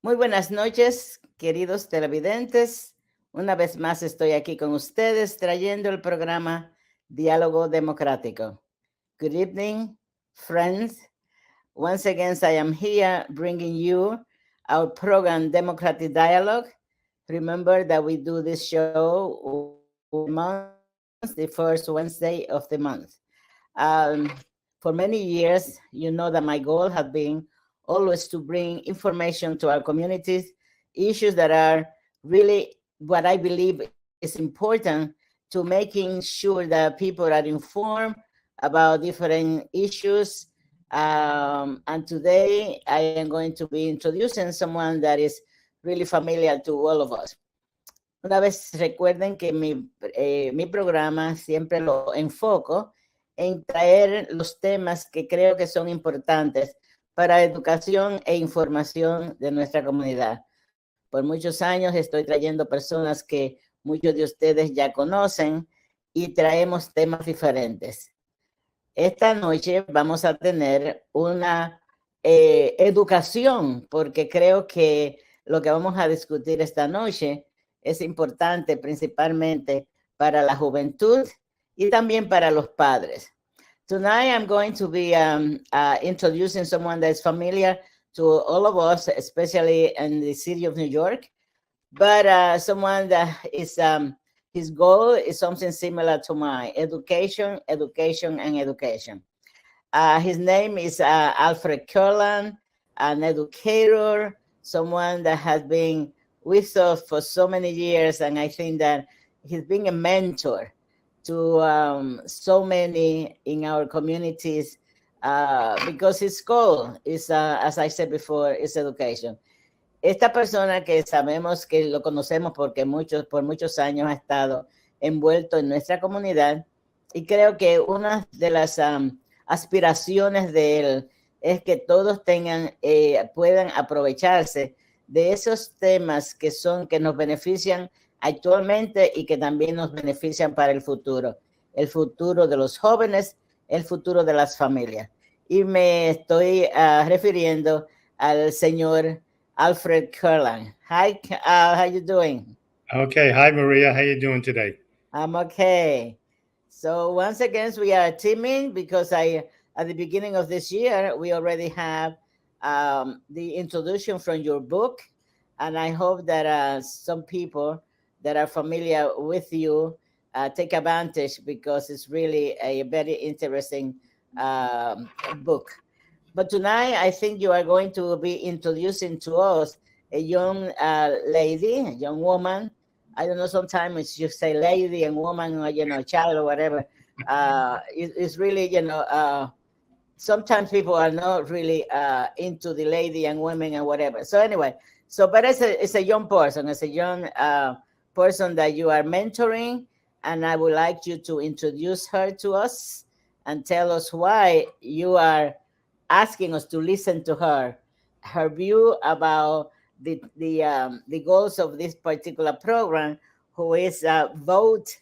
Muy buenas noches, queridos televidentes. Una vez más estoy aquí con ustedes trayendo el programa Diálogo Democrático. Good evening, friends. Once again, I am here bringing you our program Democratic Dialogue. Remember that we do this show once a month, the first Wednesday of the month. For many years, you know that my goal has been always to bring information to our communities, issues that are really what I believe is important to making sure that people are informed about different issues. And today I am going to be introducing someone that is really familiar to all of us. Una vez recuerden que mi programa siempre lo enfoco en traer los temas que creo que son importantes para educación e información de nuestra comunidad. Por muchos años estoy trayendo personas que muchos de ustedes ya conocen y traemos temas diferentes. Esta noche vamos a tener una educación, porque creo que lo que vamos a discutir esta noche es importante principalmente para la juventud y también para los padres. Tonight I'm going to be introducing someone that is familiar to all of us, especially in the city of New York, but someone that is, his goal is something similar to mine: education, education, and education. His name is Alfred Kurland, an educator, someone that has been with us for so many years, and I think that he's been a mentor to so many in our communities because his goal is, as I said before, is education. Esta persona que sabemos que lo conocemos porque por muchos años ha estado envuelto en nuestra comunidad, y creo que una de las aspiraciones de él es que todos puedan aprovecharse de esos temas que nos benefician actualmente y que también nos benefician para el futuro de los jóvenes, el futuro de las familias. Y me estoy refiriendo al señor Alfred Kurland. Hi, how you doing? Okay, hi Maria, how you doing today? I'm okay. So once again, we are teaming because at the beginning of this year, we already have the introduction from your book, and I hope that some people that are familiar with you take advantage, because it's really a very interesting book. But tonight, I think you are going to be introducing to us a young lady, a young woman. I don't know, sometimes you say lady and woman, or, child or whatever. It's really, sometimes people are not really into the lady and women and whatever. So anyway, but it's a young person. It's a young person that you are mentoring, and I would like you to introduce her to us and tell us why you are asking us to listen to her view about the goals of this particular program, who is Vote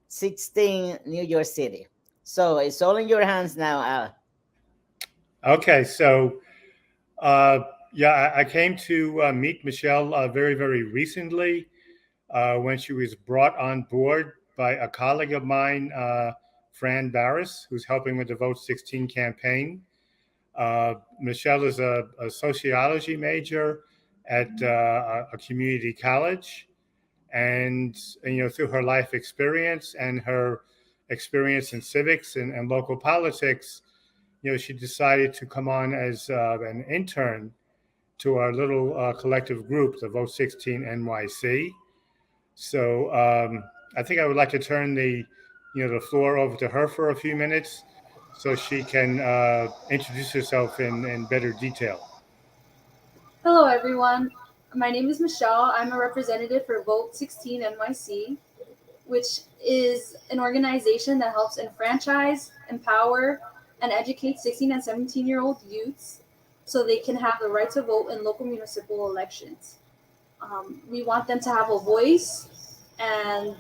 16 New York City. So it's all in your hands now, Al. Okay, so I came to meet Michelle very, very recently when she was brought on board by a colleague of mine, Fran Barris, who's helping with the Vote 16 campaign. Michelle is a sociology major at a community college, and through her life experience and her experience in civics and local politics, she decided to come on as an intern to our little collective group, the Vote 16NYC. So I think I would like to turn the floor over to her for a few minutes, so she can introduce herself in better detail. Hello, everyone. My name is Michelle. I'm a representative for Vote 16NYC, which is an organization that helps enfranchise, empower, and educate 16 and 17-year-old youths so they can have the right to vote in local municipal elections. We want them to have a voice on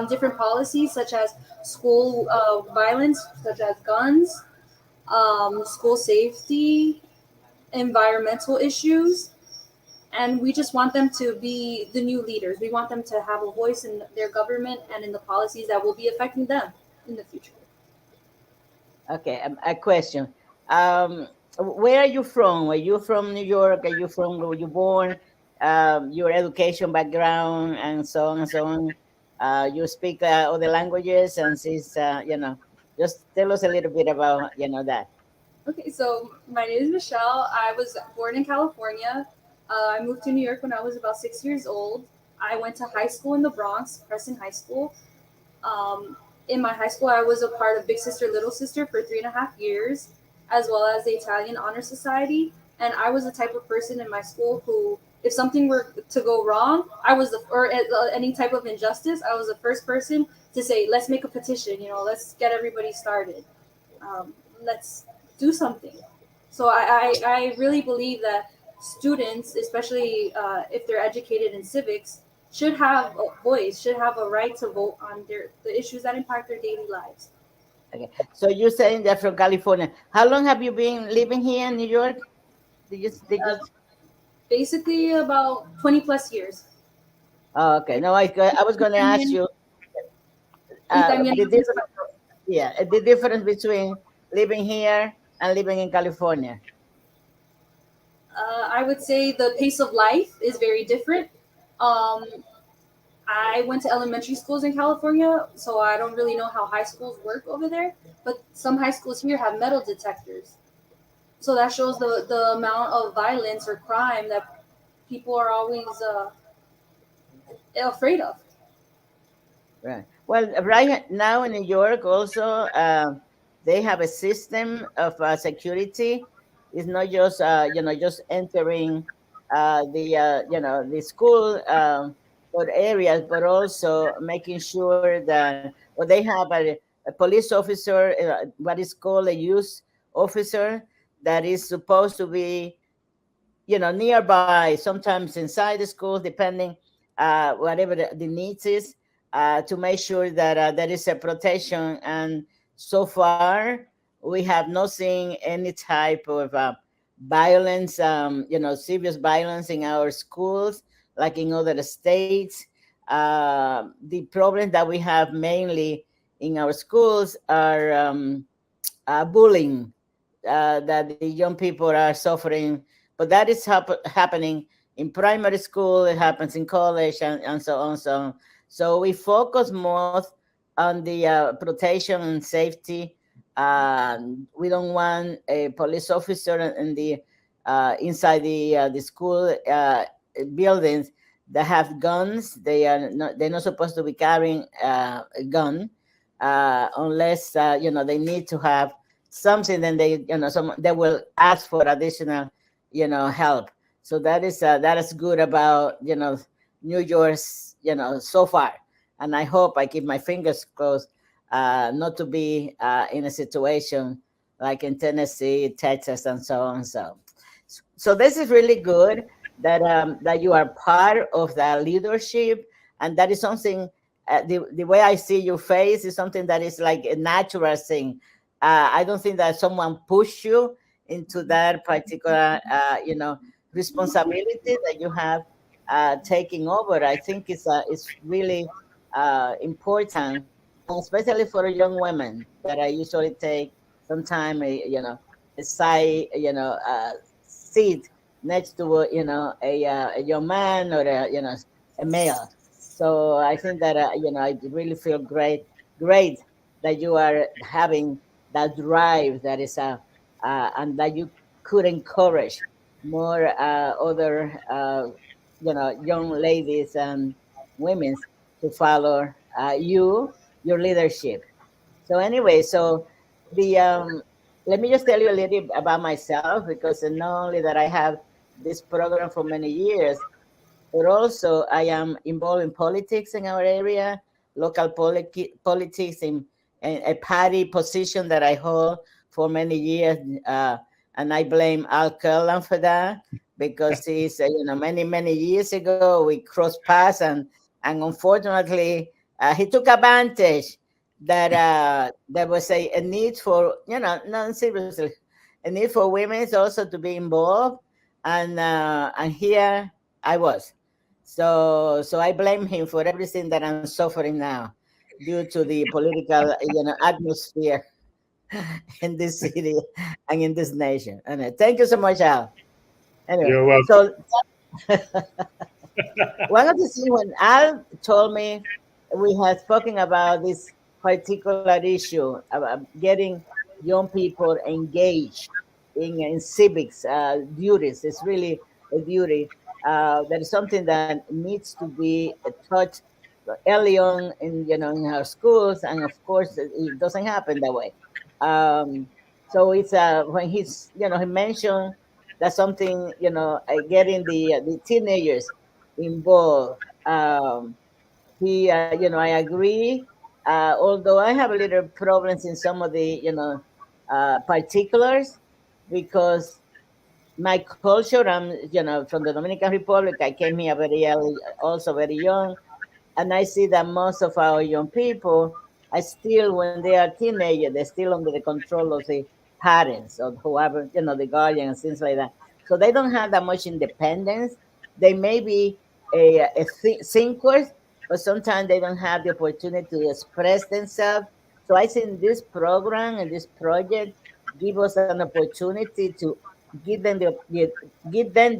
different policies, such as school violence, such as guns, school safety, environmental issues, and we just want them to be the new leaders. We want them to have a voice in their government and in the policies that will be affecting them in the future. Okay, a question. Where are you from? Are you from New York? Are you from where you born? Your education background and so on and so on. You speak other languages, and since just tell us a little bit about that. Okay, so my name is Michelle. I was born in California. I moved to New York when I was about 6 years old. I went to high school in the Bronx, Crescent High School. Um, in my high school, I was a part of Big Sister, Little Sister for 3.5 years, as well as the Italian Honor Society. And I was the type of person in my school who, if something were to go wrong, or any type of injustice, I was the first person to say, let's make a petition, let's get everybody started. Let's do something. So I really believe that students, especially if they're educated in civics, should have a voice, should have a right to vote on the issues that impact their daily lives. Okay, so you're saying that from California. How long have you been living here in New York? Basically about 20 plus years. Oh, okay. No, I was going to ask you the difference between living here and living in California. I would say the pace of life is very different. I went to elementary schools in California, so I don't really know how high schools work over there. But some high schools here have metal detectors. So that shows the amount of violence or crime that people are always afraid of. Right. Well, right now in New York also, they have a system of security. It's not just just entering the school or areas, but also making sure that they have a police officer, what is called a youth officer, that is supposed to be nearby, sometimes inside the school, depending whatever the needs is, to make sure that there is a protection. And so far, we have not seen any type of violence, serious violence in our schools, like in other states. The problems that we have mainly in our schools are bullying that the young people are suffering. But that is happening in primary school, it happens in college, and so on. So we focus more on the protection and safety. We don't want a police officer in the inside the school buildings that have guns. They're not supposed to be carrying a gun unless they need to have something. Then they will ask for additional help. So that is good about New York's so far. And I hope, I keep my fingers crossed, not to be in a situation like in Tennessee, Texas, and so on. So this is really good that you are part of the leadership, and that is something. The way I see your face is something that is like a natural thing. I don't think that someone pushed you into that particular, responsibility that you have taking over. I think it's really important, especially for young women, that I usually take some time, a side, seat next to, a young man or a male. So I think that, I really feel great that you are having that drive that is and that you could encourage more other young ladies and women to follow your leadership. So anyway, so the let me just tell you a little bit about myself, because not only that I have this program for many years, but also I am involved in politics in our area, local politics in a party position that I hold for many years. And I blame Al Kurland for that, because he's, many years ago, we crossed paths, and unfortunately, he took advantage that there was a need for, not seriously, a need for women also to be involved, and here I was. So I blame him for everything that I'm suffering now due to the political, atmosphere in this city and in this nation. And thank you so much, Al. Anyway, You're welcome. so one of the things when Al told me we had spoken about this particular issue about getting young people engaged in civics duties. It's really a duty. That is something that needs to be taught early on in our schools, and of course it doesn't happen that way. So it's when he mentioned that something getting the teenagers involved. I agree. Although I have a little problems in some of the particulars, because my culture, I'm from the Dominican Republic. I came here very early, also very young, and I see that most of our young people are still, when they are teenagers, they're still under the control of the parents or whoever, the guardians, things like that. So they don't have that much independence. They may be thinkers, but sometimes they don't have the opportunity to express themselves. So I think this program and this project give us an opportunity to give them the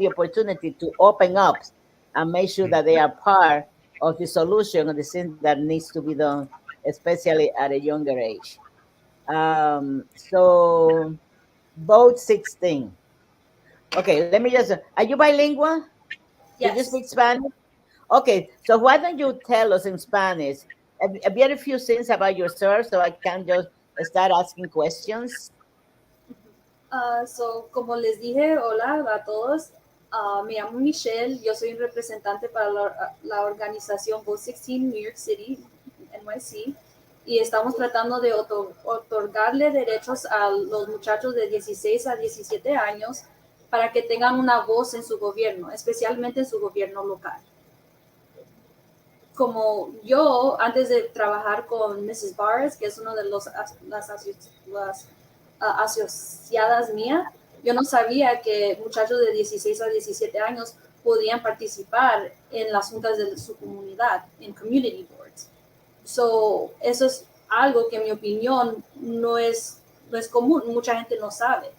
opportunity to open up and make sure that they are part of the solution of the thing that needs to be done, especially at a younger age. So Vote 16. Okay, let me just, are you bilingual? Do you Yes. speak Spanish? Okay, so why don't you tell us in Spanish a very few things about yourself so I can just start asking questions? So, como les dije, hola a todos. Me llamo Michelle. Yo soy un representante para la organización Vote16 New York City, NYC. Y estamos tratando de otorgarle derechos a los muchachos de 16 a 17 años para que tengan una voz en su gobierno, especialmente en su gobierno local. Como yo, antes de trabajar con Mrs. Barres, que es una de las asociadas mías, yo no sabía que muchachos de 16 a 17 años podían participar en las juntas de su comunidad, en community boards. So, eso es algo que en mi opinión no es común, mucha gente no sabe.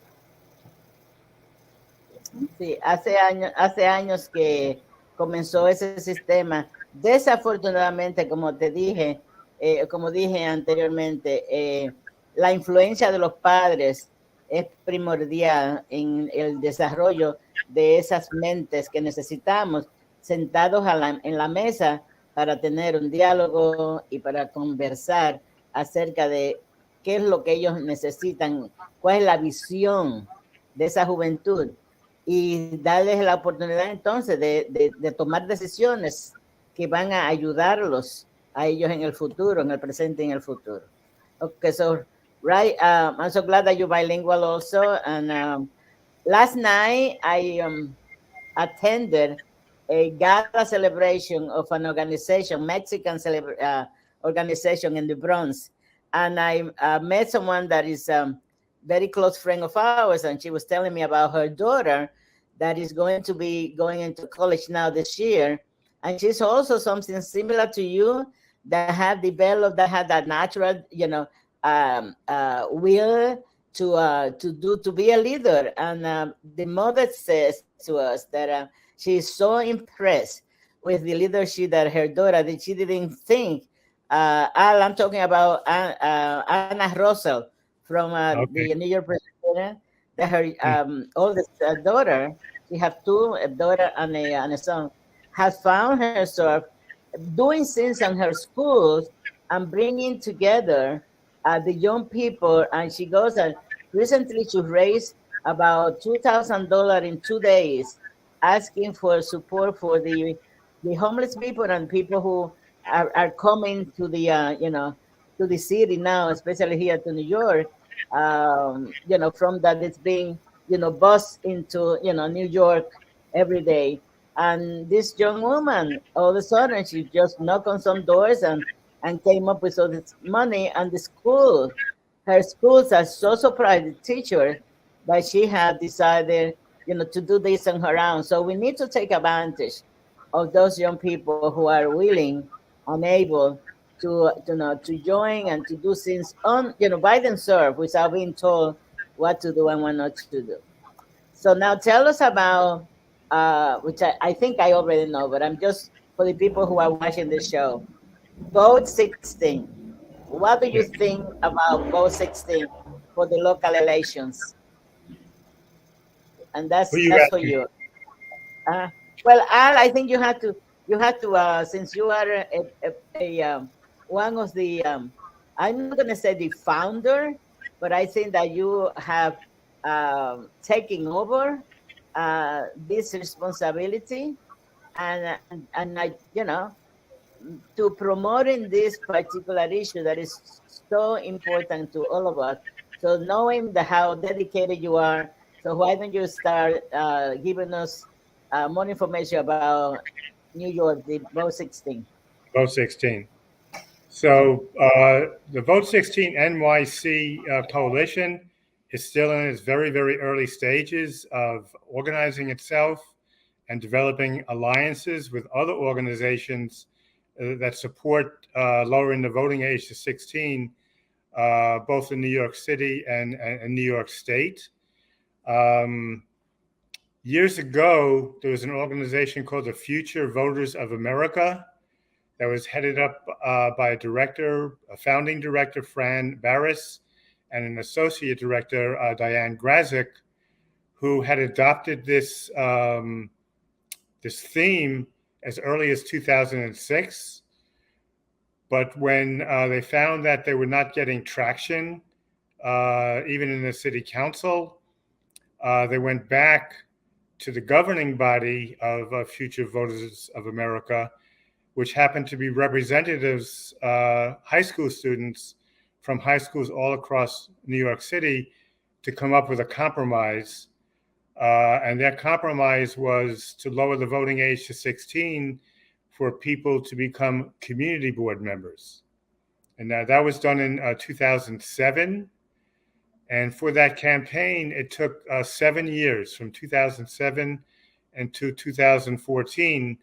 Sí, hace años que comenzó ese sistema. Desafortunadamente, como dije anteriormente, la influencia de los padres es primordial en el desarrollo de esas mentes que necesitamos sentados en la mesa para tener un diálogo y para conversar acerca de qué es lo que ellos necesitan, cuál es la visión de esa juventud, y darles la oportunidad entonces de tomar decisiones que van a ayudarlos a ellos en el futuro, en el presente y en el futuro. Okay, so right, I'm so glad that you're bilingual also. And last night I attended a gala celebration of an organization, Mexican organization in the Bronx. And I met someone that is very close friend of ours, and she was telling me about her daughter that is going to be going into college now this year. And she's also something similar to you, that have developed, that had that natural, will to be a leader. And the mother says to us that she's so impressed with the leadership that her daughter, that she didn't think. I'm talking about Anna Russell from the New York President, that her oldest daughter, she has two, a daughter and a son, has found herself doing things in her schools and bringing together the young people. And she goes and recently she raised about $2,000 in 2 days, asking for support for the homeless people and people who are coming to the to the city now, especially here to New York. From that it's being bused into New York every day. And this young woman, all of a sudden, she just knocked on some doors and came up with all this money. And her schools are so surprised, the teachers, but she had decided, to do this on her own. So we need to take advantage of those young people who are willing and able to join and to do things by themselves without being told what to do and what not to do. So now tell us about, which I think I already know, but I'm just for the people who are watching the show. Vote 16. What do you think about Vote 16 for the local elections? And Who you that's for asking? you. Well, Al, I think you have to since you are one of the I'm not going to say the founder, but I think that you have taken over this responsibility, and I to promoting this particular issue that is so important to all of us. So knowing how dedicated you are, so why don't you start giving us more information about New York, the Vote 16? Vote 16. So the Vote 16 NYC coalition is still in its very, very early stages of organizing itself and developing alliances with other organizations that support lowering the voting age to 16, both in New York City and New York State. Years ago, there was an organization called the Future Voters of America that was headed up by a founding director, Fran Barris, and an associate director, Diane Grazik, who had adopted this theme as early as 2006. But when they found that they were not getting traction, even in the city council, they went back to the governing body of Future Voters of America, which happened to be representatives, high school students from high schools all across New York City, to come up with a compromise. And that compromise was to lower the voting age to 16 for people to become community board members. And that was done in 2007. And for that campaign, it took 7 years, from 2007 and to 2014,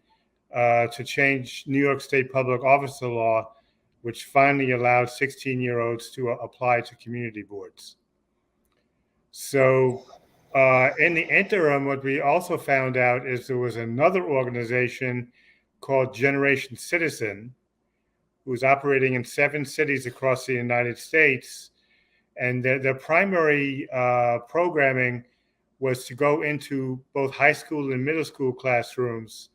to change New York State public officer law, which finally allowed 16-year-olds to apply to community boards. So in the interim, what we also found out is there was another organization called Generation Citizen, who's operating in 7 cities across the United States. And their primary programming was to go into both high school and middle school classrooms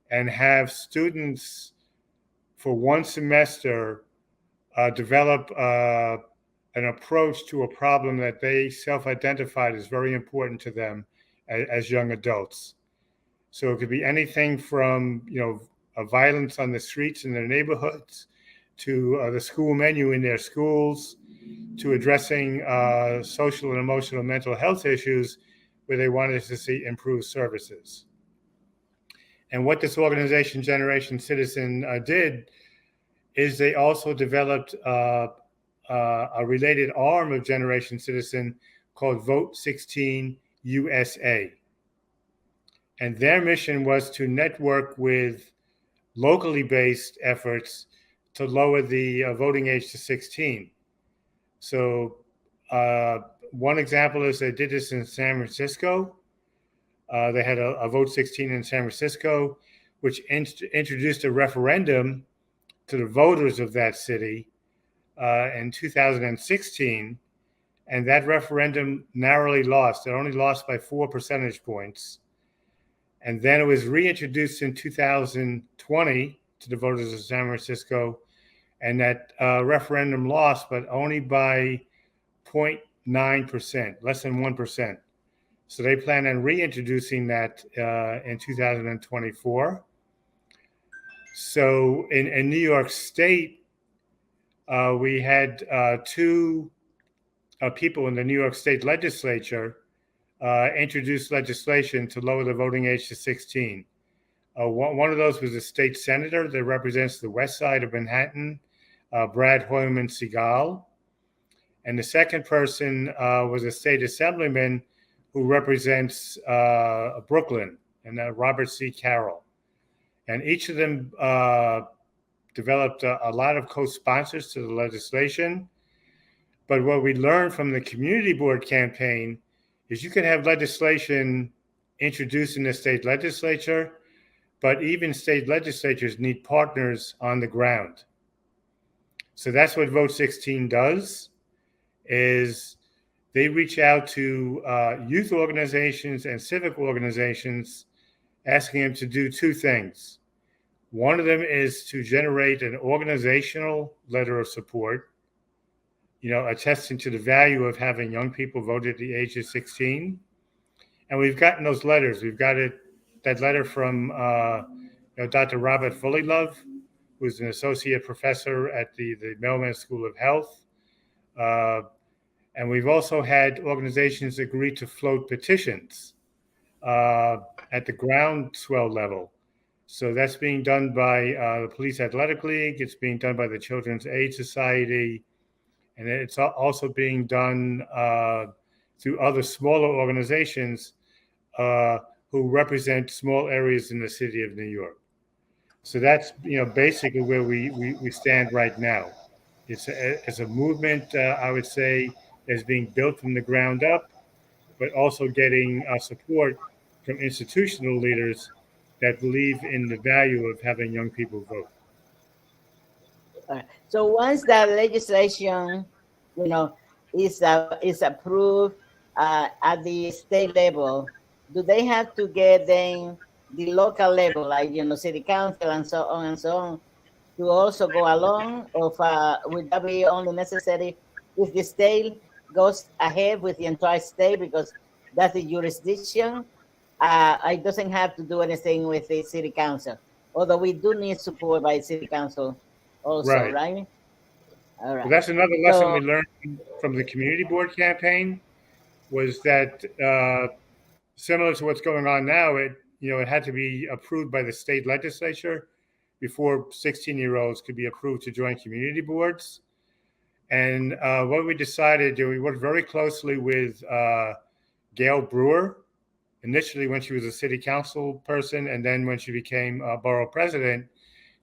and have students for one semester develop an approach to a problem that they self-identified as very important to them as young adults. So it could be anything from, violence on the streets in their neighborhoods, to the school menu in their schools, to addressing social and emotional mental health issues where they wanted to see improved services. And what this organization, Generation Citizen, did is they also developed a related arm of Generation Citizen called Vote16USA. And their mission was to network with locally based efforts to lower the voting age to 16. So one example is they did this in San Francisco. They had a Vote 16 in San Francisco, which introduced a referendum to the voters of that city in 2016. And that referendum narrowly lost. It only lost by 4 percentage points. And then it was reintroduced in 2020 to the voters of San Francisco. And that referendum lost, but only by 0.9%, less than 1%. So they plan on reintroducing that in 2024. So in New York State, we had 2 people in the New York State legislature introduce legislation to lower the voting age to 16. One of those was a state senator that represents the west side of Manhattan, Brad Hoylman Segal. And the second person was a state assemblyman who represents Brooklyn, and Robert C. Carroll. And each of them developed a lot of co-sponsors to the legislation. But what we learned from the community board campaign is you can have legislation introduced in the state legislature, but even state legislatures need partners on the ground. So that's what Vote 16 does, is they reach out to youth organizations and civic organizations, asking them to do two things. One of them is to generate an organizational letter of support, attesting to the value of having young people vote at the age of 16. And we've gotten those letters. We've got that letter from Dr. Robert Fullilove, who's an associate professor at the Mailman School of Health. And we've also had organizations agree to float petitions at the groundswell level. So that's being done by the Police Athletic League. It's being done by the Children's Aid Society. And it's also being done through other smaller organizations who represent small areas in the city of New York. So that's basically where we stand right now. It's a movement, I would say, that's being built from the ground up, but also getting support from institutional leaders that believe in the value of having young people vote. So once that legislation, is approved at the state level, do they have to get then the local level, like city council and so on, to also go along, or would that be only necessary if the state goes ahead with the entire state, because that's the jurisdiction? It doesn't have to do anything with the city council, although we do need support by city council also, right? All right. Well, that's another lesson we learned from the community board campaign, was that similar to what's going on now, it had to be approved by the state legislature before 16-year-olds could be approved to join community boards. And what we decided, we worked very closely with Gail Brewer, initially when she was a city council person, and then when she became borough president,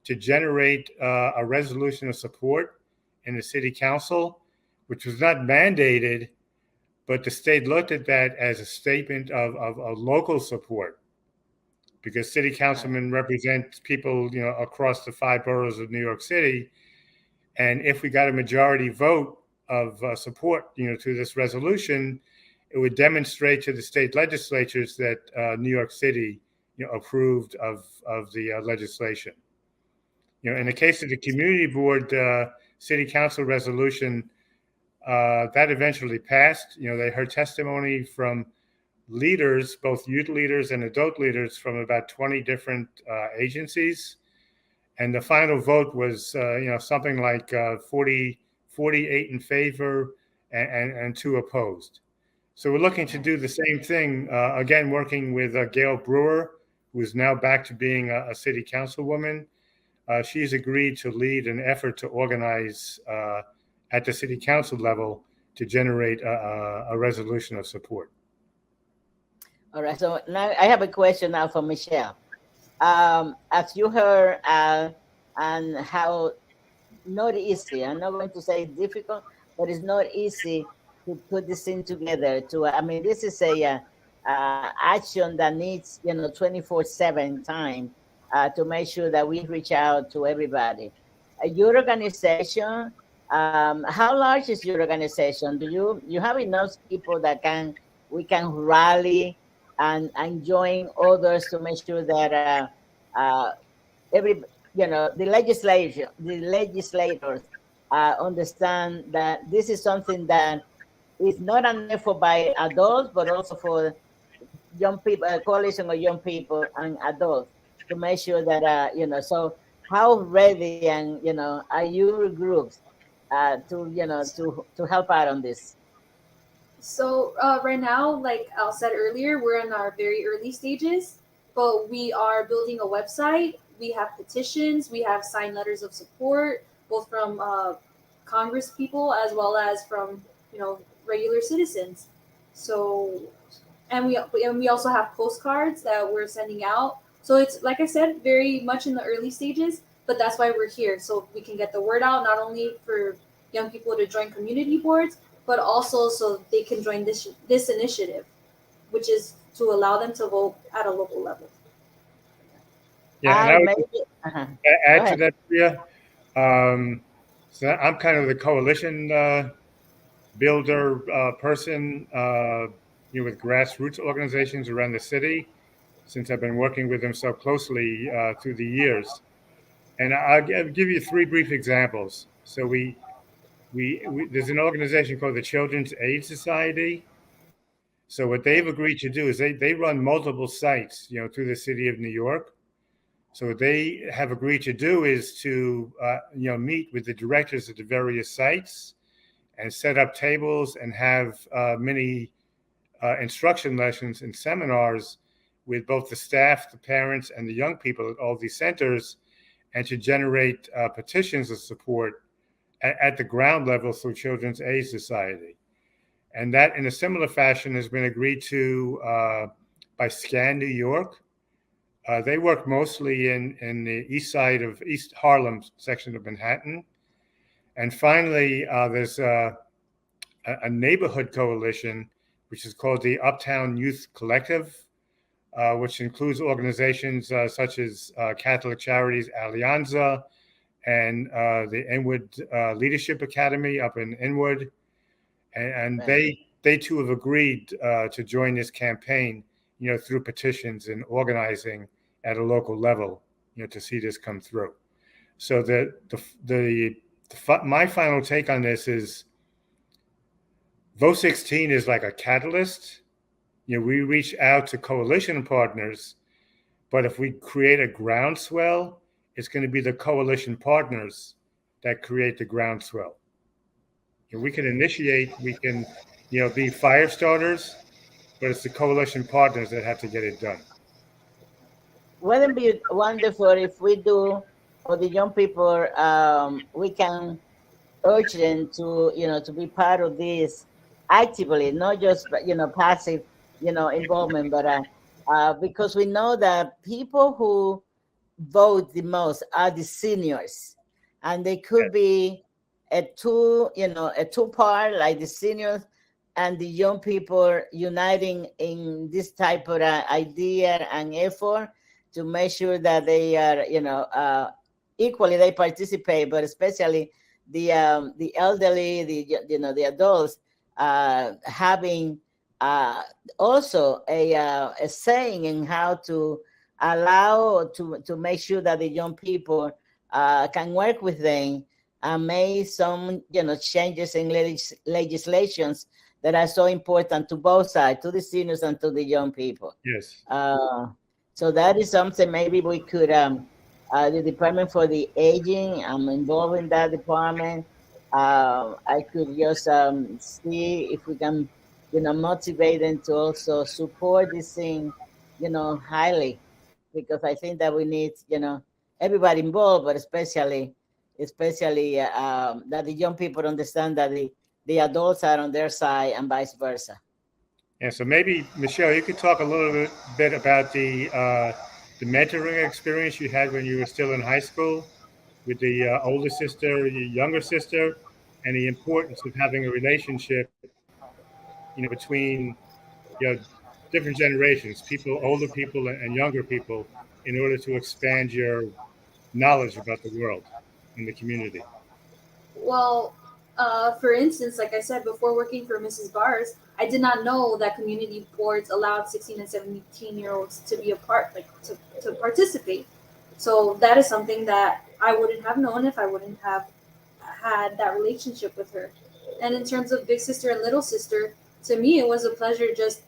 to generate a resolution of support in the city council, which was not mandated, but the state looked at that as a statement of local support, because city councilmen represent people, across the 5 boroughs of New York City. And if we got a majority vote of support, to this resolution, it would demonstrate to the state legislatures that New York City, approved of the legislation. In the case of the community board city council resolution, that eventually passed. They heard testimony from leaders, both youth leaders and adult leaders, from about 20 different agencies. And the final vote was, something like 48 in favor and 2 opposed. So we're looking to do the same thing, again, working with Gail Brewer, who is now back to being a city councilwoman. She's agreed to lead an effort to organize at the city council level to generate a resolution of support. All right, so now I have a question now for Mitchelle. As you heard, and how not easy, I'm not going to say it's difficult, but it's not easy to put this thing together. This is a action that needs 24/7 time to make sure that we reach out to everybody. Your organization, how large is your organization? Do you have enough people that we can rally and join others to make sure that the legislators understand that this is something that is not only for by adults, but also for young people, a coalition of young people and adults, to make sure that so how ready and are your groups to help out on this? So right now, like Al said earlier, we're in our very early stages, but we are building a website. We have petitions, we have signed letters of support, both from Congress people as well as from regular citizens. So, and we also have postcards that we're sending out. So it's, like I said, very much in the early stages, but that's why we're here, so we can get the word out, not only for young people to join community boards, but also so they can join this initiative, which is to allow them to vote at a local level. Yeah, and I would uh-huh. add to that, Priya. So I'm kind of the coalition builder person, with grassroots organizations around the city, since I've been working with them so closely through the years. And I'll give you 3 brief examples. So we there's an organization called the Children's Aid Society. So what they've agreed to do is they run multiple sites, through the city of New York. So what they have agreed to do is to, meet with the directors of the various sites and set up tables and have many instruction lessons and seminars with both the staff, the parents, and the young people at all these centers, and to generate petitions of support at the ground level through Children's Aid Society. And that, in a similar fashion, has been agreed to by SCAN New York. They work mostly in the east side of East Harlem section of Manhattan. And finally, there's a neighborhood coalition, which is called the Uptown Youth Collective, which includes organizations such as Catholic Charities Alianza and the Inwood Leadership Academy up in Inwood. And they too have agreed to join this campaign, through petitions and organizing at a local level, to see this come through. So my final take on this is Vote16 is like a catalyst. We reach out to coalition partners, but if we create a groundswell, it's going to be the coalition partners that create the groundswell. We can initiate, we can, be fire starters, but it's the coalition partners that have to get it done. Wouldn't it be wonderful if we do, for the young people, we can urge them to, to be part of this actively, not just, passive, involvement, but because we know that people who vote the most are the seniors, and they could be a two-part, like the seniors and the young people uniting in this type of idea and effort to make sure that they are, equally they participate, but especially the elderly, the adults, having also a saying in how to allow to make sure that the young people can work with them and make some changes in legislations that are so important to both sides, to the seniors and to the young people. Yes. So that is something maybe we could, the Department for the Aging, I'm involved in that department. I could just see if we can, motivate them to also support this thing, highly, because I think that we need, everybody involved, but especially that the young people understand that the adults are on their side and vice versa. Yeah, so maybe, Michelle, you could talk a little bit about the mentoring experience you had when you were still in high school with the older sister, your younger sister, and the importance of having a relationship, between different generations, older people and younger people, in order to expand your knowledge about the world and the community. Well, for instance, like I said, before working for Mrs. Bars, I did not know that community boards allowed 16 and 17-year-olds to be a part, to participate. So that is something that I wouldn't have known if I wouldn't have had that relationship with her. And in terms of big sister and little sister, to me, it was a pleasure just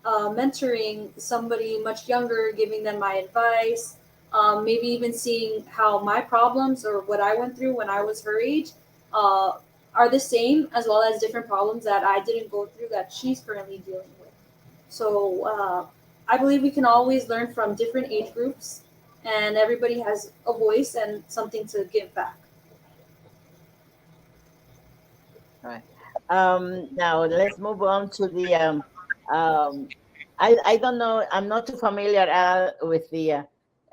mentoring somebody much younger, giving them my advice, maybe even seeing how my problems or what I went through when I was her age are the same, as well as different problems that I didn't go through that she's currently dealing with. So I believe we can always learn from different age groups, and everybody has a voice and something to give back. Right. Now let's move on to the. I don't know. I'm not too familiar with the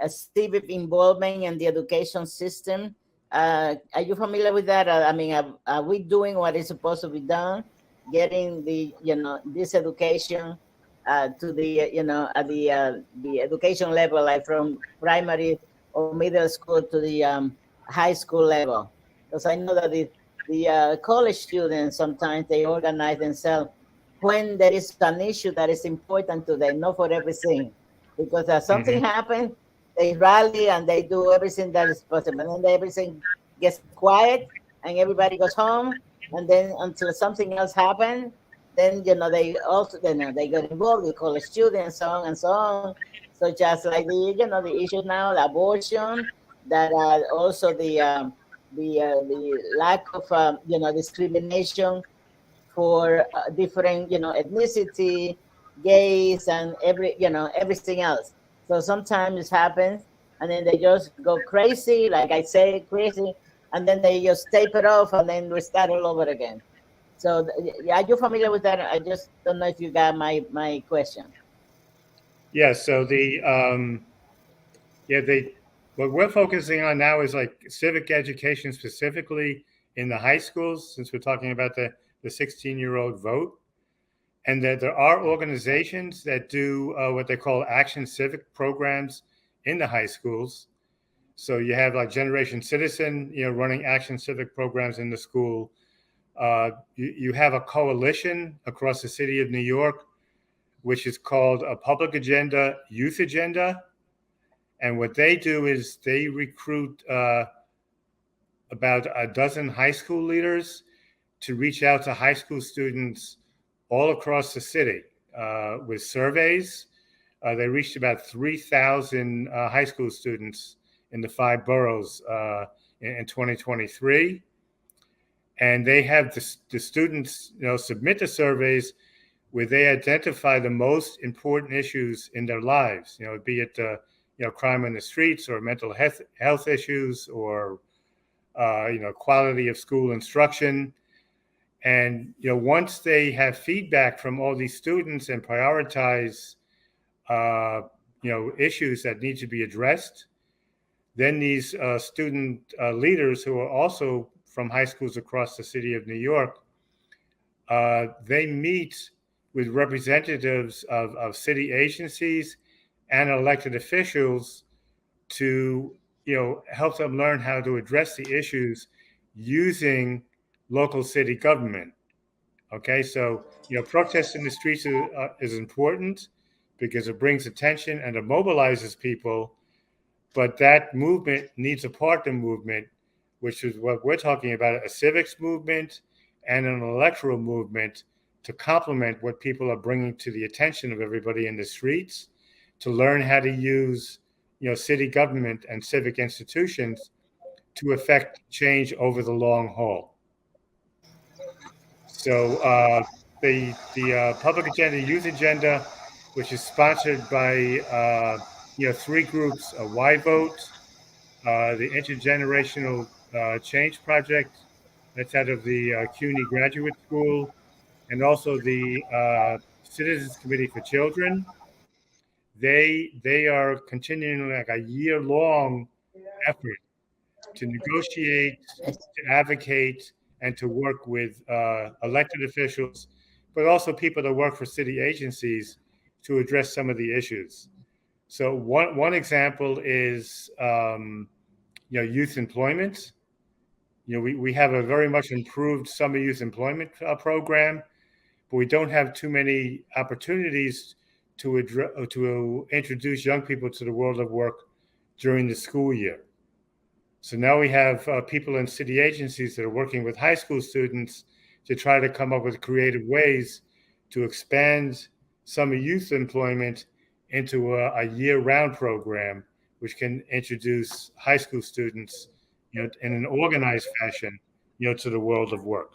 civic involvement in the education system. Are you familiar with that? I mean, are we doing what is supposed to be done? Getting the this education to the at the education level, like from primary or middle school to the high school level. Because I know that the college students sometimes they organize themselves when there is an issue that is important to them, not for everything. Because something happens, they rally and they do everything that is possible, and then everything gets quiet and everybody goes home, and then until something else happens, then they also they get involved with college students, so on and so on. So just like the issue now, the abortion, that also the lack of discrimination for different ethnicity, gays, and everything else. So sometimes it happens, and then they just go crazy, like I say, crazy, and then they just tape it off, and then we start all over again. So are you familiar with that? I just don't know if you got my question. Yeah. So what we're focusing on now is like civic education, specifically in the high schools, since we're talking about the 16-year-old vote. And that there are organizations that do what they call action civic programs in the high schools. So you have like Generation Citizen, running action civic programs in the school. You have a coalition across the city of New York, which is called a Public Agenda, Youth Agenda. And what they do is they recruit about a dozen high school leaders to reach out to high school students all across the city with surveys. They reached about 3,000 high school students in the 5 boroughs in 2023. And they have the students submit the surveys where they identify the most important issues in their lives, be it crime on the streets or mental health issues or quality of school instruction. And once they have feedback from all these students and prioritize issues that need to be addressed, then these student leaders, who are also from high schools across the city of New York, they meet with representatives of city agencies and elected officials to help them learn how to address the issues using local city government. Okay, so protest in the streets is important because it brings attention and it mobilizes people, but that movement needs a partner movement, which is what we're talking about, a civics movement and an electoral movement to complement what people are bringing to the attention of everybody in the streets, to learn how to use city government and civic institutions to affect change over the long haul. So the Public Agenda, Youth Agenda, which is sponsored by 3 groups: Y Vote, the Intergenerational Change Project, that's out of the CUNY Graduate School, and also the Citizens Committee for Children. They are continuing like a year-long effort to negotiate, to advocate, and to work with elected officials, but also people that work for city agencies to address some of the issues. So one example is youth employment. We have a very much improved summer youth employment program, but we don't have too many opportunities to introduce young people to the world of work during the school year. So now we have people in city agencies that are working with high school students to try to come up with creative ways to expand summer youth employment into a year-round program, which can introduce high school students, in an organized fashion, to the world of work.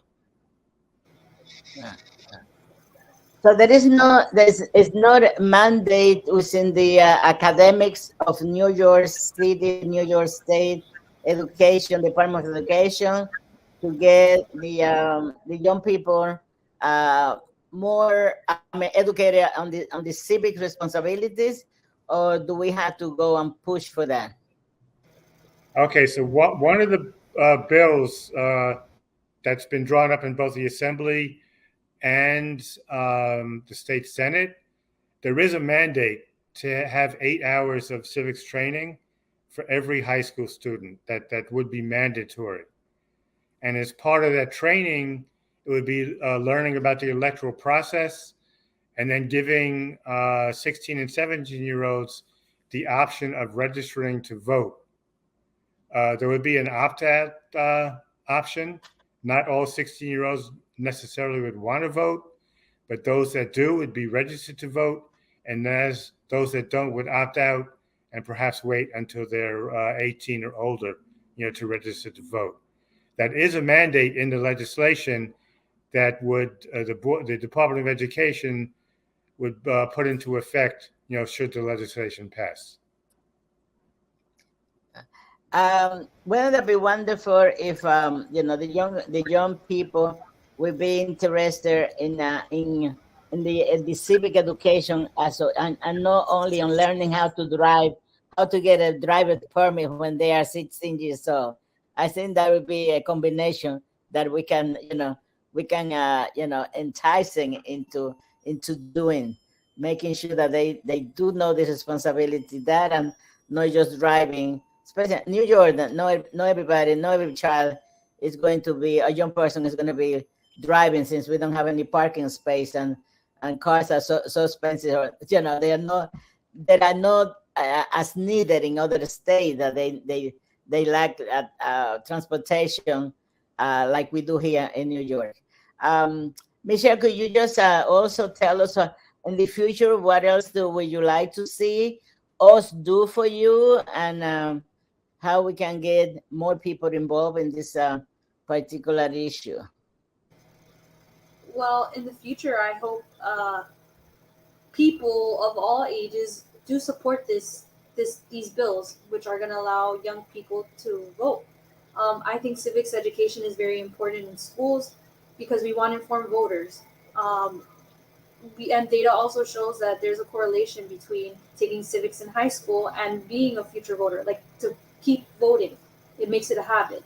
So there's not a mandate within the academics of New York City, New York State Education, Department of Education, to get the young people more educated on the civic responsibilities, or do we have to go and push for that? Okay, so one of the bills that's been drawn up in both the Assembly and the state Senate, there is a mandate to have 8 hours of civics training for every high school student. That would be mandatory. And as part of that training, it would be learning about the electoral process, and then giving 16 and 17-year-olds the option of registering to vote. There would be an opt-out option. Not all 16-year-olds necessarily would want to vote, but those that do would be registered to vote, and as those that don't would opt out and perhaps wait until they're 18 or older, to register to vote. That is a mandate in the legislation that would the Department of Education would put into effect, should the legislation pass. Wouldn't it be wonderful if the young people would be interested in the civic education and not only on learning how to drive, how to get a driver's permit when they are 16 years old. I think that would be a combination that we can enticing into doing, making sure that they do know the responsibility that, and not just driving. Especially in New York, not every child is going to be, a young person is going to be driving, since we don't have any parking space, and cars are so expensive. They are not as needed in other states, that they lack transportation like we do here in New York. Mitchelle, could you just also tell us in the future, what else would you like to see us do for you, and how we can get more people involved in this particular issue? Well, in the future, I hope people of all ages do support these bills, which are going to allow young people to vote. I think civics education is very important in schools because we want informed voters. And data also shows that there's a correlation between taking civics in high school and being a future voter, like to keep voting. It makes it a habit.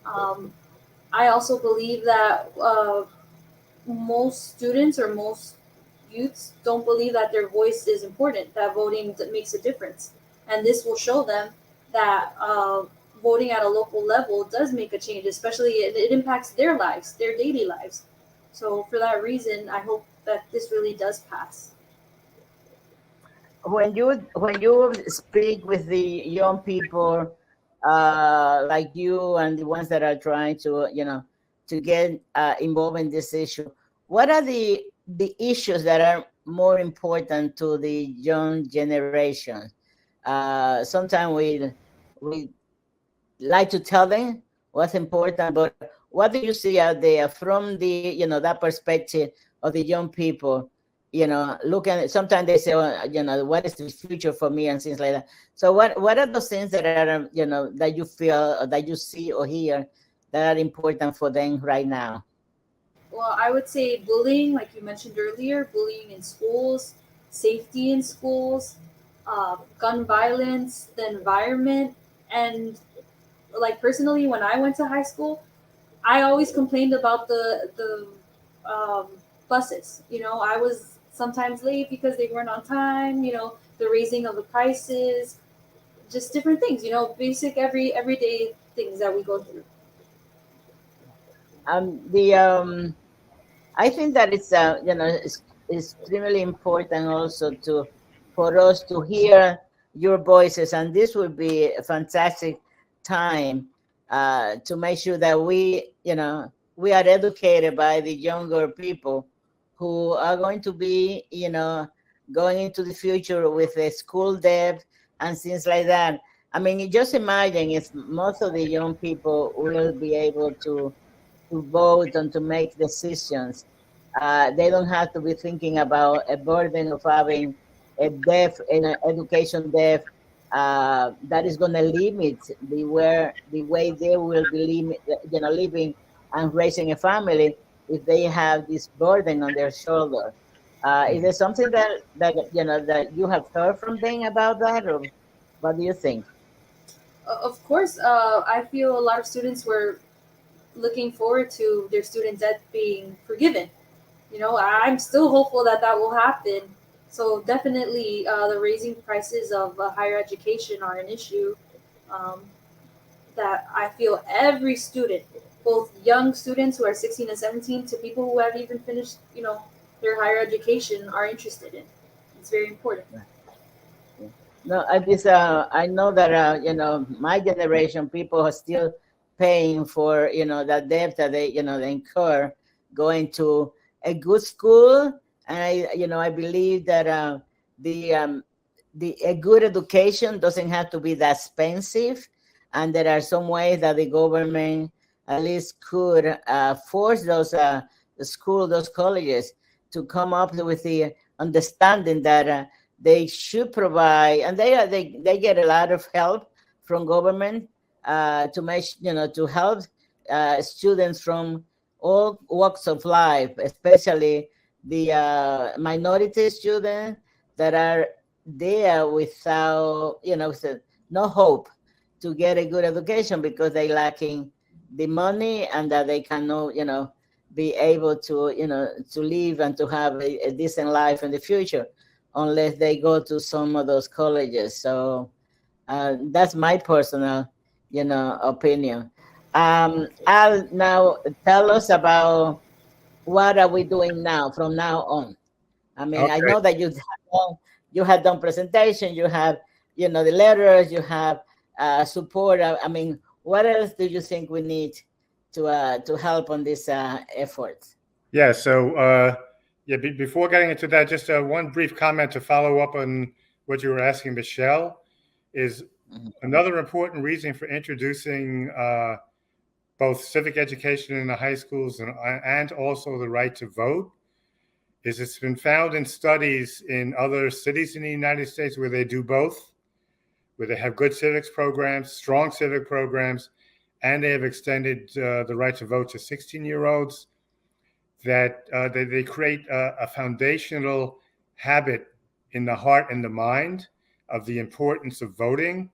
I also believe that most students or most youths don't believe that their voice is important, that voting makes a difference. And this will show them that voting at a local level does make a change, especially it impacts their lives, their daily lives. So for that reason, I hope that this really does pass. When you speak with the young people like you and the ones that are trying to get involved in this issue, what are the issues that are more important to the young generation? Sometimes we like to tell them what's important, but what do you see out there from the that perspective of the young people? Looking at, sometimes they say, what is the future for me, and things like that. So what are those things that are that you feel, or that you see or hear, that are important for them right now? Well, I would say bullying, like you mentioned earlier, bullying in schools, safety in schools, gun violence, the environment, and like personally, when I went to high school, I always complained about the buses. I was sometimes late because they weren't on time. The raising of the prices, just different things. Basic everyday things that we go through. I think that it's extremely important also for us to hear your voices, and this would be a fantastic time to make sure that we are educated by the younger people who are going to be going into the future with a school debt and things like that. I mean, you just imagine if most of the young people will be able to vote and to make decisions. They don't have to be thinking about a burden of having a debt, an education debt, that is going to limit the way they will be living and raising a family if they have this burden on their shoulder. Is there something that that you have heard from them about that, or what do you think? Of course, I feel a lot of students were looking forward to their student debt being forgiven. I'm still hopeful that that will happen. So definitely, the raising prices of higher education are an issue um, that I feel every student, both young students who are 16 and 17 to people who have even finished, their higher education, are interested in. It's very important. No, I know that my generation, people are still paying for that debt that they incur going to a good school, and I believe that a good education doesn't have to be that expensive, and there are some ways that the government at least could force those those colleges to come up with the understanding that they should provide, and they get a lot of help from government to make to help students from all walks of life, especially the minority students that are there without with no hope to get a good education because they lacking the money, and that they cannot be able to to live and to have a decent life in the future unless they go to some of those colleges. So that's my personal opinion. I'll now tell us about what are we doing now from now on. I mean, I Okay. know that you have done presentation, you have the letters, you have support. I mean, what else do you think we need to help on this effort? Yeah. So, before getting into that, just one brief comment to follow up on what you were asking, Michelle, is another important reason for introducing both civic education in the high schools and also the right to vote is it's been found in studies in other cities in the United States where they do both, where they have good civics programs, strong civic programs, and they have extended the right to vote to 16-year-olds, that they create a foundational habit in the heart and the mind of the importance of voting,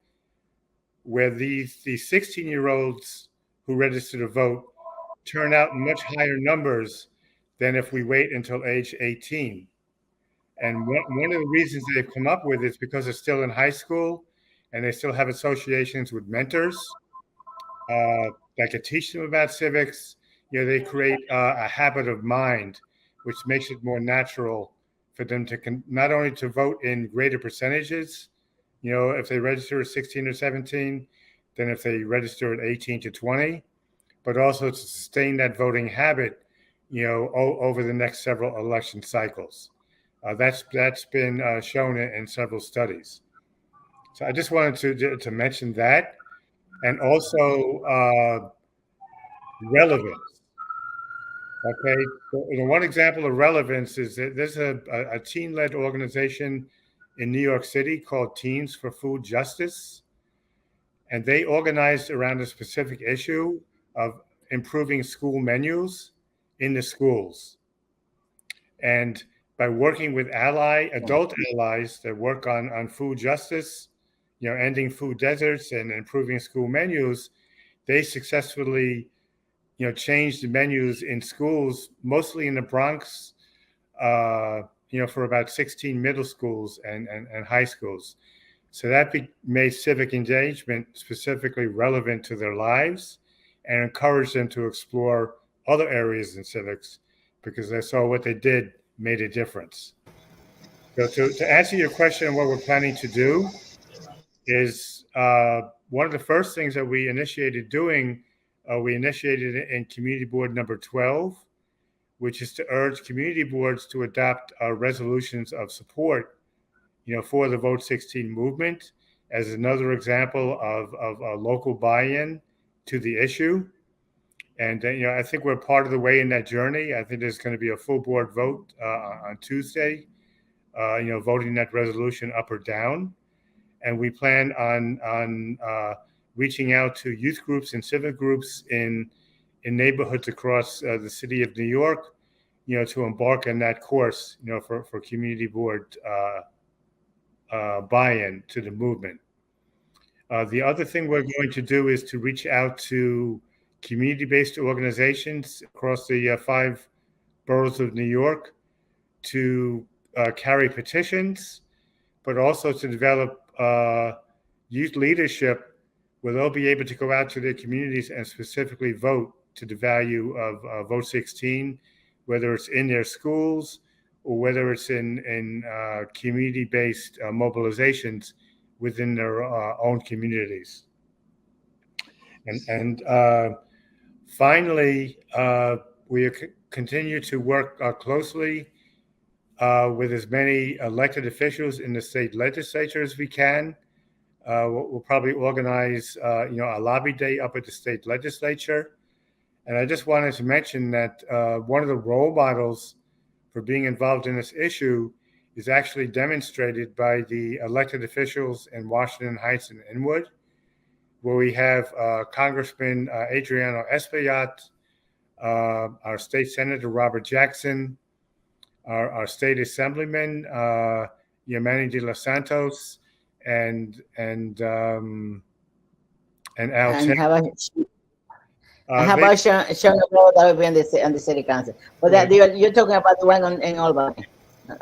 where these 16-year-olds who register to vote turn out in much higher numbers than if we wait until age 18. And one of the reasons they've come up with is because they're still in high school and they still have associations with mentors that can teach them about civics. They create a habit of mind, which makes it more natural for them to not only to vote in greater percentages, if they register at 16 or 17, than if they register at 18 to 20, but also to sustain that voting habit, over the next several election cycles. That's been shown in several studies. So I just wanted to mention that, and also relevance. Okay, so, one example of relevance is that there's a teen-led organization in New York City called Teens for Food Justice, and they organized around a specific issue of improving school menus in the schools. And by working with adult allies that work on food justice, ending food deserts and improving school menus, they successfully, changed the menus in schools, mostly in the Bronx, for about 16 middle schools and high schools. So that made civic engagement specifically relevant to their lives and encouraged them to explore other areas in civics because they saw what they did made a difference. So to answer your question, what we're planning to do is one of the first things that we initiated doing, we initiated in Community Board number 12, which is to urge community boards to adopt resolutions of support for the Vote 16 movement as another example of a local buy-in to the issue. And, I think we're part of the way in that journey. I think there's going to be a full board vote on Tuesday, voting that resolution up or down. and we plan on reaching out to youth groups and civic groups in neighborhoods across the city of New York, to embark on that course, for community board buy-in to the movement. The other thing we're going to do is to reach out to community-based organizations across the 5 boroughs of New York to carry petitions, but also to develop youth leadership where they'll be able to go out to their communities and specifically vote to the value of Vote 16, whether it's in their schools or whether it's in community-based mobilizations within their own communities. And finally, we continue to work closely with as many elected officials in the state legislature as we can. We'll probably organize, a lobby day up at the state legislature. And I just wanted to mention that one of the role models for being involved in this issue is actually demonstrated by the elected officials in Washington Heights and Inwood, where we have Congressman Adriano Espaillat, our state senator Robert Jackson, our state assemblyman Yamani de los Santos, and Al. And how about Sean Rowe, that would be on the city council? But that you're talking about the one in Albany.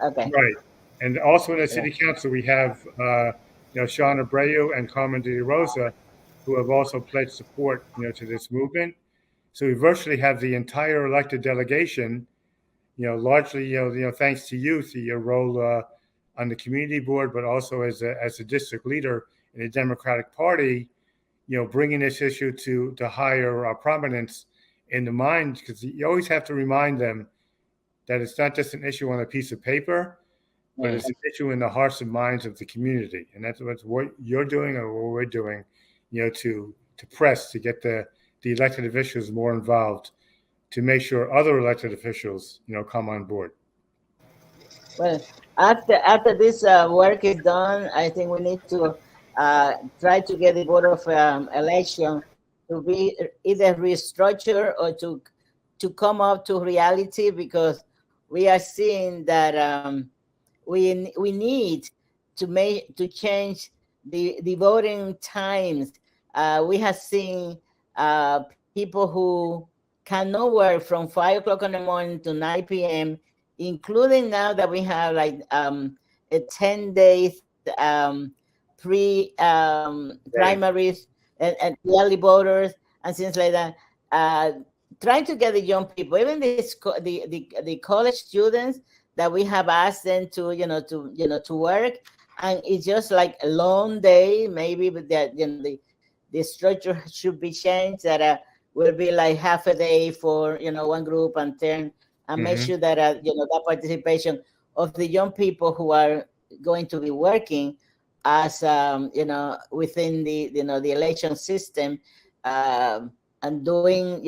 Okay. Right. And also in the city council, we have Sean Abreu and Carmen de Rosa, who have also pledged support, to this movement. So we virtually have the entire elected delegation, largely, thanks to you, to your role on the community board, but also as a district leader in the Democratic Party, bringing this issue to higher prominence in the mind, because you always have to remind them that it's not just an issue on a piece of paper, but it's an issue in the hearts and minds of the community. And that's what you're doing and what we're doing, to press to get the elected officials more involved, to make sure other elected officials, come on board. Well, after this work is done, I think we need to try to get the Board of Election to be either restructured or to come up to reality, because we are seeing that we need to change the voting times. We have seen people who cannot work from 5 o'clock in the morning to 9 p.m., including now that we have like a 10 days primaries and early voters and things like that. Trying to get the young people, even the college students, that we have asked them to work, and it's just like a long day. Maybe that the structure should be changed, that will be like half a day for one group and turn and make sure that that participation of the young people who are going to be working as within the election system and doing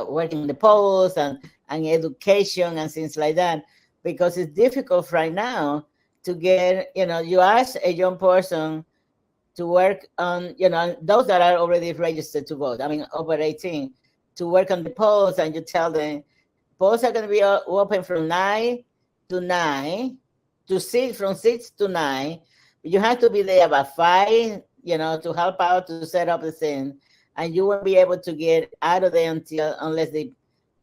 working the polls and education and things like that, because it's difficult right now to get you ask a young person to work on those that are already registered to vote, I mean over 18, to work on the polls, and you tell them polls are going to be open from 9 to 9 to 6, from 6 to 9. You have to be there about 5, to help out, to set up the thing, and you won't be able to get out of there unless the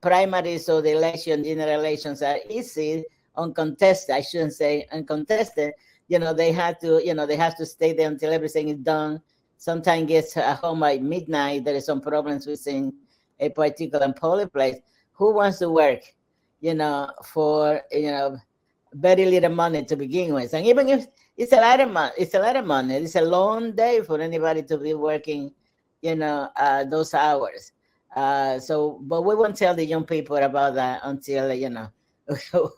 primaries or the general elections are easy, uncontested. I shouldn't say uncontested. They have to stay there until everything is done. Sometimes gets home by midnight. There is some problems within a particular polling place. Who wants to work, for very little money to begin with? And even if it's a lot of money, it's a long day for anybody to be working, those hours. But we won't tell the young people about that until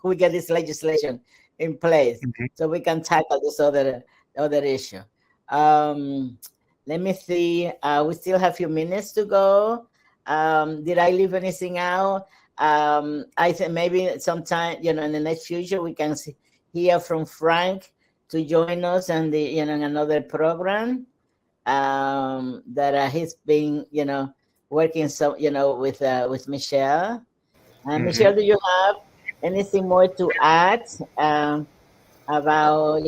we get this legislation in place, so we can tackle this other issue. Let me see. We still have a few minutes to go. Did I leave anything out? I think maybe sometime, in the next future, we can hear from Frank to join us on the in another program that he's been working with Michelle. Michelle, do you have anything more to add about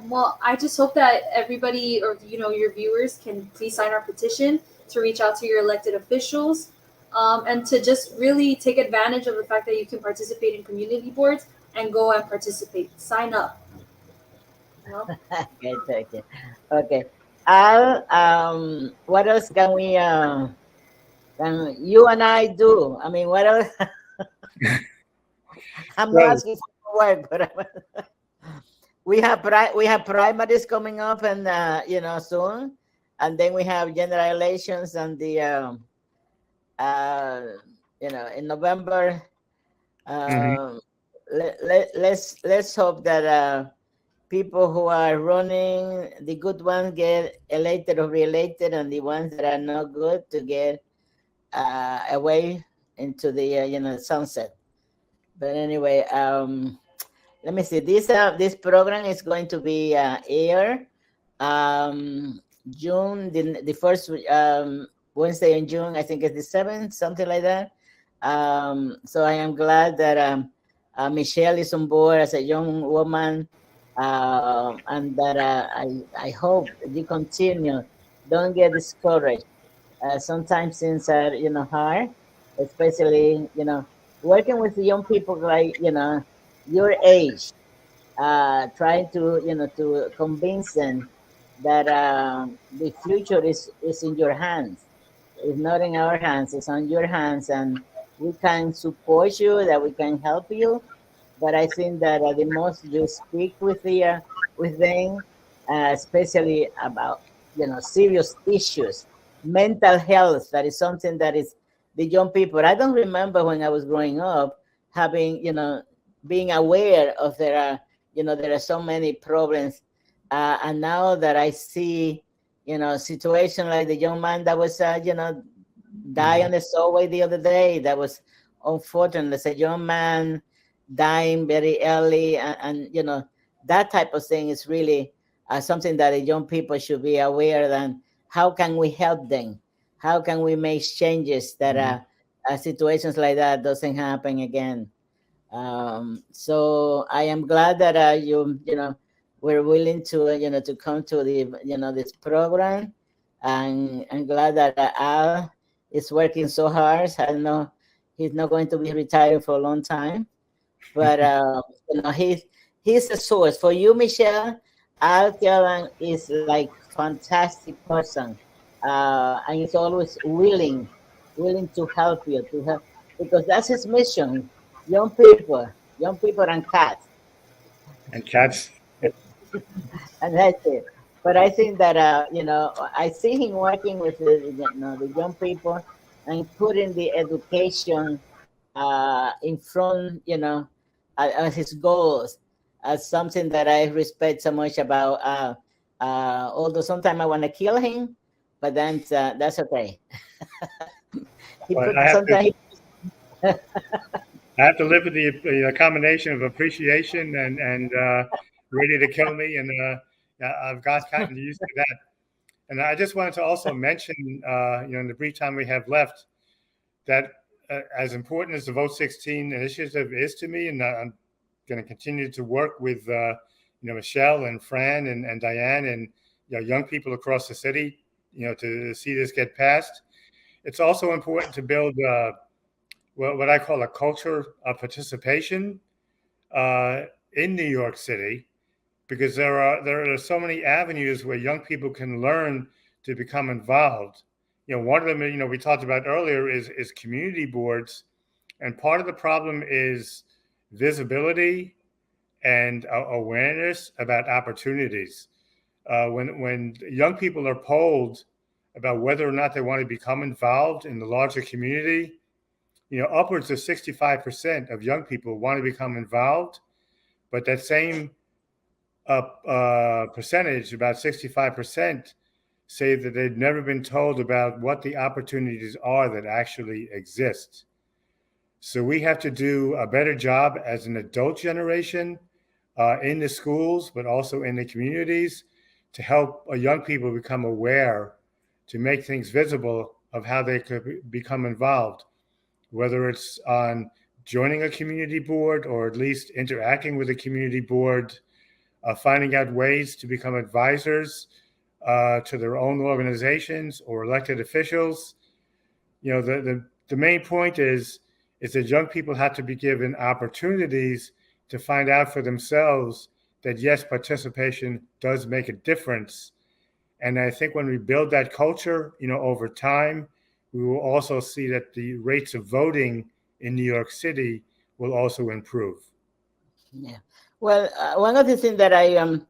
Well, I just hope that everybody, or your viewers, can please sign our petition to reach out to your elected officials, and to just really take advantage of the fact that you can participate in community boards and go and participate. Sign up. Okay, thank you. Okay, Al, what else can we can you and I do? I mean, what else? I'm not asking for work, but we have primaries coming up, and soon, and then we have general elections and the in November. Let's hope that people who are running, the good ones get elected or re-elected, and the ones that are not good to get away into the sunset. But anyway, let me see. This program is going to be air June, the first Wednesday in June. I think it's the 7th, something like that. So I am glad that Michelle is on board as a young woman, and that I hope you continue. Don't get discouraged. Sometimes things are hard, especially working with young people like your age, trying to convince them that the future is in your hands. It's not in our hands, it's on your hands, and we can support you, that we can help you. But I think that the most you speak with them, especially about serious issues, mental health. That is something that is the young people. I don't remember when I was growing up having being aware of there are so many problems, and now that I see situation like the young man that was died on the subway the other day. That was unfortunate. As a young man dying very early, and that type of thing is really something that the young people should be aware of. And how can we help them? How can we make changes that situations like that doesn't happen again? So I am glad that you were willing to to come to the this program, and I'm glad that Al is working so hard. I know he's not going to be retired for a long time, but he's a source for you, Michelle. Al Kellan is like fantastic person, and he's always willing to help you, because that's his mission. Young people and cats. And cats. And that's it. But I think that I see him working with the young people and putting the education in front, as his goals, as something that I respect so much about. Although sometimes I want to kill him, but then that's okay. I have to live with the combination of appreciation and ready to kill me, and I've gotten used to that. And I just wanted to also mention, in the brief time we have left, that as important as the Vote 16 initiative is to me, and I'm going to continue to work with Michelle and Fran and Diane and young people across the city, to see this get passed. It's also important to build what I call a culture of participation in New York City, because there are so many avenues where young people can learn to become involved. One of them, we talked about earlier, is community boards, and part of the problem is visibility and awareness about opportunities. When young people are polled about whether or not they want to become involved in the larger community, upwards of 65% of young people want to become involved, but that same percentage, about 65%, say that they've never been told about what the opportunities are that actually exist. So we have to do a better job as an adult generation in the schools, but also in the communities to help young people become aware, to make things visible of how they could become involved, whether it's on joining a community board or at least interacting with a community board, finding out ways to become advisors to their own organizations or elected officials. The main point is that young people have to be given opportunities to find out for themselves that yes, participation does make a difference. And I think when we build that culture, over time, we will also see that the rates of voting in New York City will also improve. Yeah. Well, one of the things that I'm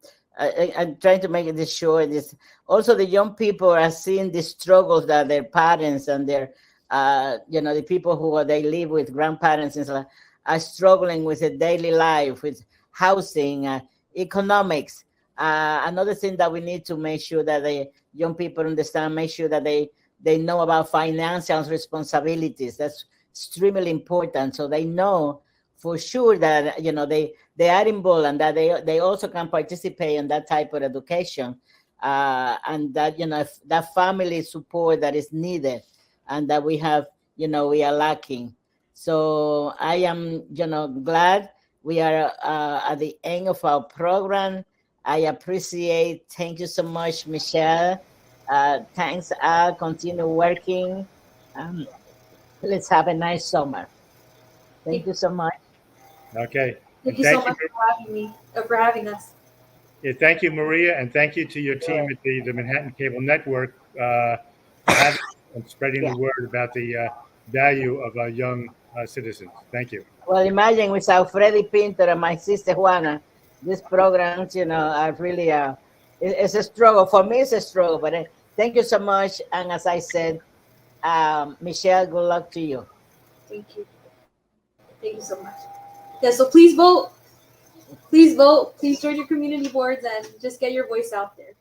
trying to make this short is also the young people are seeing the struggles that their parents and their, the people who they live with, grandparents and stuff, are struggling with a daily life, with housing, economics. Another thing that we need to make sure that the young people understand, make sure that they know about financial responsibilities. That's extremely important. So they know for sure that, they are involved and that they also can participate in that type of education. And that, if that family support that is needed and that we have, we are lacking. So I am, glad we are at the end of our program. I appreciate, thank you so much, Michelle. Thanks, Al, continue working. Let's have a nice summer. Thank you so much. Okay. Thank you so much for having us. Yeah, thank you, Maria, and thank you to your team at the Manhattan Cable Network for having and spreading the word about the value of our young citizens. Thank you. Well, imagine without Freddie Pinter and my sister Juana, these programs, are really it's a struggle. For me, it's a struggle, but thank you so much. And as I said, Michelle, good luck to you. Thank you. Thank you so much. Yeah, so please vote. Please vote. Please join your community boards and just get your voice out there.